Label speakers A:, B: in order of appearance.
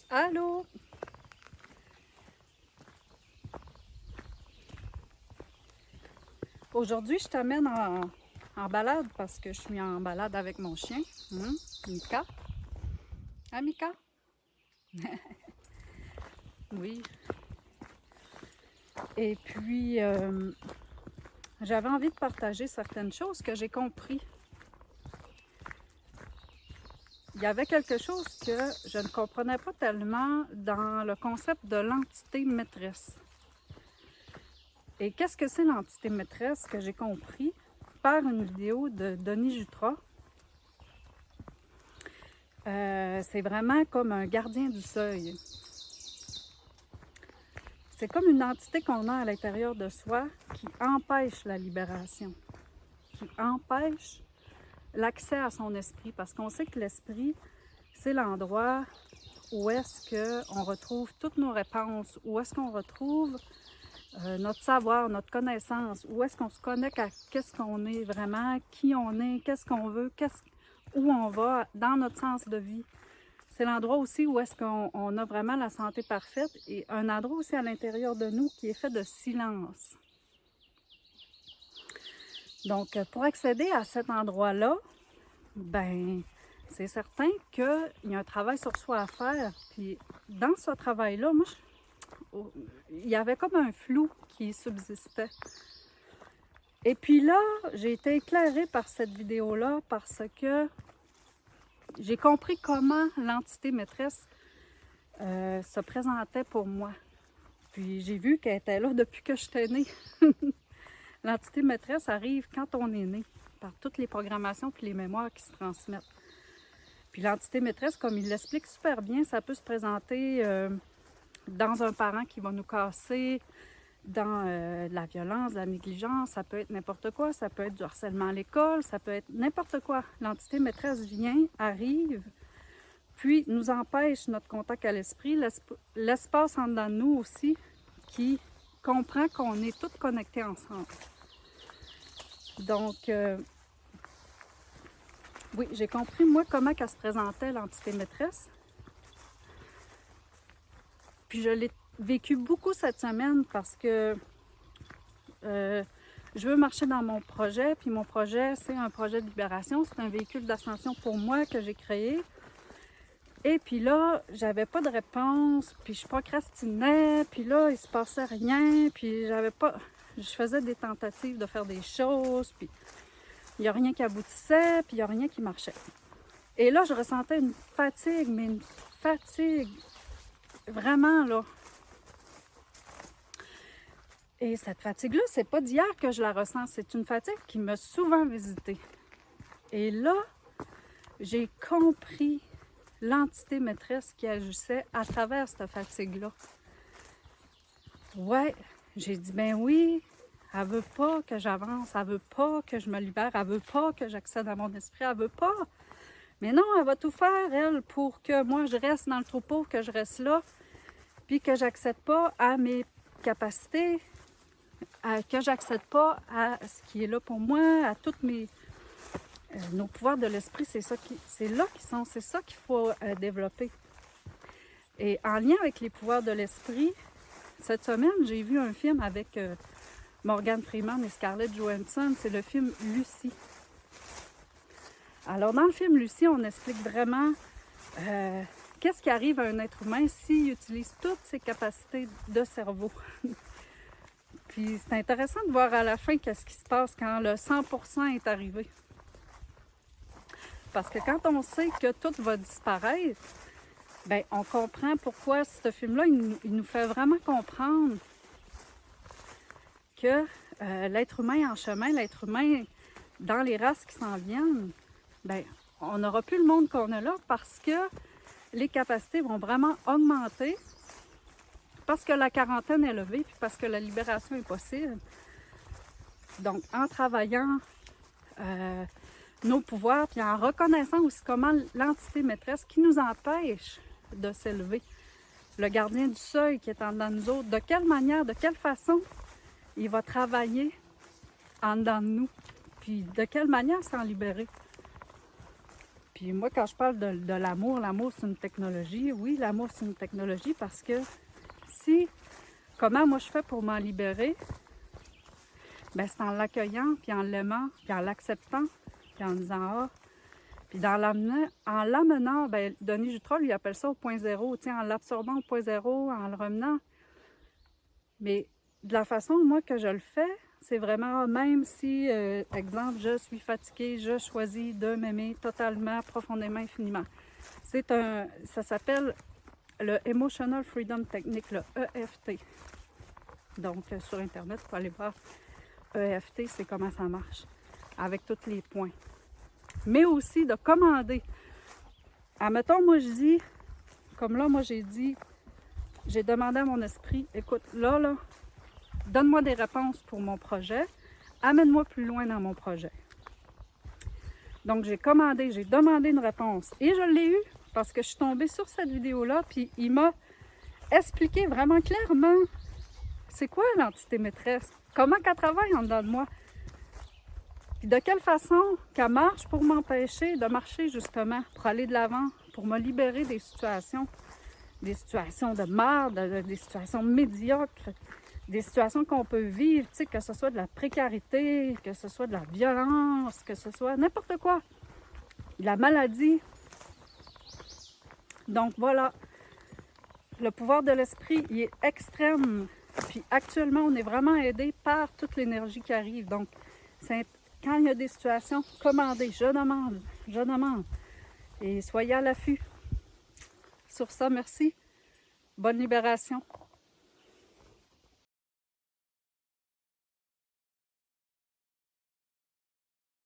A: Allô? Aujourd'hui, je t'amène en balade parce que je suis en balade avec mon chien, Mika. Ah, Mika? Oui. Et puis, j'avais envie de partager certaines choses que j'ai compris. Il y avait quelque chose que je ne comprenais pas tellement dans le concept de l'entité maîtresse. Et qu'est-ce que c'est l'entité maîtresse que j'ai compris par une vidéo de Denis Jutras? C'est vraiment comme un gardien du seuil. C'est comme une entité qu'on a à l'intérieur de soi qui empêche la libération, qui empêche l'accès à son esprit. Parce qu'on sait que l'esprit, c'est l'endroit où est-ce qu'on retrouve toutes nos réponses, où est-ce qu'on retrouve notre savoir, notre connaissance, où est-ce qu'on se connecte à qu'est-ce qu'on est vraiment, qui on est, qu'est-ce qu'on veut, où on va dans notre sens de vie. C'est l'endroit aussi où est-ce qu'on a vraiment la santé parfaite et un endroit aussi à l'intérieur de nous qui est fait de silence. Donc, pour accéder à cet endroit-là, ben, c'est certain qu'il y a un travail sur soi à faire. Puis, dans ce travail-là, moi, il y avait comme un flou qui subsistait. Et puis là, j'ai été éclairée par cette vidéo-là parce que j'ai compris comment l'entité maîtresse se présentait pour moi. Puis j'ai vu qu'elle était là depuis que j'étais née. L'entité maîtresse arrive quand on est né, par toutes les programmations puis les mémoires qui se transmettent. Puis l'entité maîtresse, comme il l'explique super bien, ça peut se présenter dans un parent qui va nous casser, dans la violence, la négligence, ça peut être n'importe quoi, ça peut être du harcèlement à l'école, ça peut être n'importe quoi. L'entité maîtresse vient, arrive, puis nous empêche notre contact à l'esprit, l'espace en dedans de nous aussi, qui comprend qu'on est tous connectés ensemble. Donc, oui, j'ai compris, moi, comment qu'elle se présentait, l'entité maîtresse. Puis je l'ai vécu beaucoup cette semaine parce que je veux marcher dans mon projet. Puis mon projet, c'est un projet de libération. C'est un véhicule d'ascension pour moi que j'ai créé. Et puis là, j'avais pas de réponse. Puis je procrastinais. Puis là, il se passait rien. Puis j'avais pas... Je faisais des tentatives de faire des choses. Puis il n'y a rien qui aboutissait. Puis il n'y a rien qui marchait. Et là, je ressentais une fatigue, mais une fatigue vraiment, là. Et cette fatigue-là, c'est pas d'hier que je la ressens, c'est une fatigue qui m'a souvent visitée. Et là, j'ai compris l'entité maîtresse qui agissait à travers cette fatigue-là. Ouais, j'ai dit, ben oui, elle veut pas que j'avance, elle veut pas que je me libère, elle veut pas que j'accède à mon esprit, elle veut pas. Mais non, elle va tout faire, elle, pour que moi, je reste dans le troupeau, que je reste là, puis que j'accède pas à mes capacités, que j'accède pas à ce qui est là pour moi, à toutes nos pouvoirs de l'esprit, c'est là qu'ils sont, c'est ça qu'il faut développer. Et en lien avec les pouvoirs de l'esprit, cette semaine, j'ai vu un film avec Morgan Freeman et Scarlett Johansson, c'est le film Lucie. Alors dans le film Lucie, on explique vraiment qu'est-ce qui arrive à un être humain s'il utilise toutes ses capacités de cerveau. Puis c'est intéressant de voir à la fin qu'est-ce qui se passe quand le 100% est arrivé. Parce que quand on sait que tout va disparaître, bien, on comprend pourquoi ce film-là, il nous fait vraiment comprendre que l'être humain en chemin, l'être humain dans les races qui s'en viennent, bien, on n'aura plus le monde qu'on a là parce que les capacités vont vraiment augmenter, parce que la quarantaine est levée, puis parce que la libération est possible. Donc, en travaillant nos pouvoirs, puis en reconnaissant aussi comment l'entité maîtresse qui nous empêche de s'élever, le gardien du seuil qui est en dedans de nous autres, de quelle manière, de quelle façon il va travailler en dedans de nous, puis de quelle manière s'en libérer. Puis moi, quand je parle de l'amour, l'amour c'est une technologie. Oui, l'amour c'est une technologie parce que comment moi je fais pour m'en libérer? Ben, c'est en l'accueillant, puis en l'aimant, puis en l'acceptant, puis en disant ah. Puis en l'amenant, ben, Denis Jutras, lui, appelle ça au point zéro, en l'absorbant au point zéro, en le remenant. Mais de la façon, moi, que je le fais, c'est vraiment, même si, exemple, je suis fatiguée, je choisis de m'aimer totalement, profondément, infiniment. Ça s'appelle le Emotional Freedom Technique, le EFT. Donc, sur Internet, il faut aller voir EFT, c'est comment ça marche, avec tous les points. Mais aussi de commander. Admettons, moi, je dis, comme là, moi, j'ai demandé à mon esprit, écoute, là, donne-moi des réponses pour mon projet, amène-moi plus loin dans mon projet. Donc, j'ai demandé une réponse et je l'ai eue parce que je suis tombée sur cette vidéo-là, puis il m'a expliqué vraiment clairement c'est quoi l'entité maîtresse, comment qu'elle travaille en dedans de moi, puis de quelle façon qu'elle marche pour m'empêcher de marcher justement, pour aller de l'avant, pour me libérer des situations de merde, des situations médiocres, des situations qu'on peut vivre, que ce soit de la précarité, que ce soit de la violence, que ce soit n'importe quoi, de la maladie. Donc voilà, le pouvoir de l'esprit, il est extrême. Puis actuellement, on est vraiment aidé par toute l'énergie qui arrive. Donc, quand il y a des situations, commandez, je demande. Et soyez à l'affût. Sur ça, merci. Bonne libération.